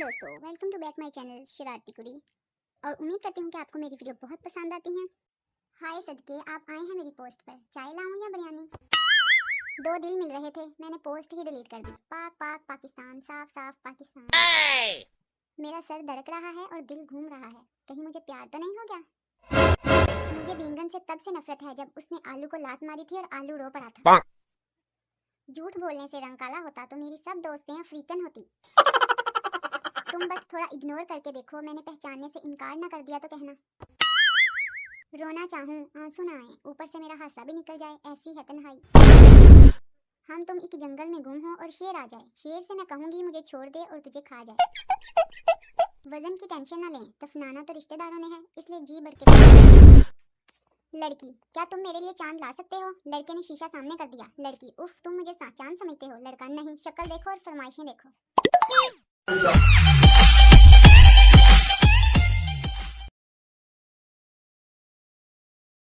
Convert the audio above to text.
दोस्तों, welcome to back my channel Shararati Kudi. और उम्मीद करती हूँ कि आपको मेरी वीडियो बहुत पसंद आती हैं। हाय सदके, आप आए हैं मेरी पोस्ट पर, चाय लाऊं या बिरयानी? दो दिल मिल रहे थे, मैंने पोस्ट ही डिलीट कर दी। पाक पाक पाकिस्तान, साफ साफ पाकिस्तान। मेरा सर धड़क रहा है और दिल घूम रहा है, कहीं मुझे प्यार तो नहीं हो गया? मुझे बींगन से तब से नफरत है जब उसने आलू को लात मारी थी और आलू रो पड़ा था। झूठ बोलने से रंग काला होता तो मेरी सब दोस्तें अफ्रीकन होती। तुम बस थोड़ा इग्नोर करके देखो, मैंने पहचानने से इनकार ना कर दिया तो कहना। रोना चाहूं आंसू ना आए, ऊपर से मेरा हादसा भी निकल जाए, ऐसी है तन्हाई। हम तुम एक जंगल में गुम हो और शेर आ जाए, शेर से मैं कहूंगी मुझे छोड़ दे और तुझे खा जाए। वजन की टेंशन ना लें, दफनाना तो रिश्तेदारों ने है, इसलिए जी बढ़ के। लड़की, क्या तुम मेरे लिए चांद ला सकते हो? लड़के ने शीशा सामने कर दिया। लड़की, उफ तुम मुझे चांद समझते हो? लड़का, नहीं, शक्ल देखो और फरमाइशें देखो।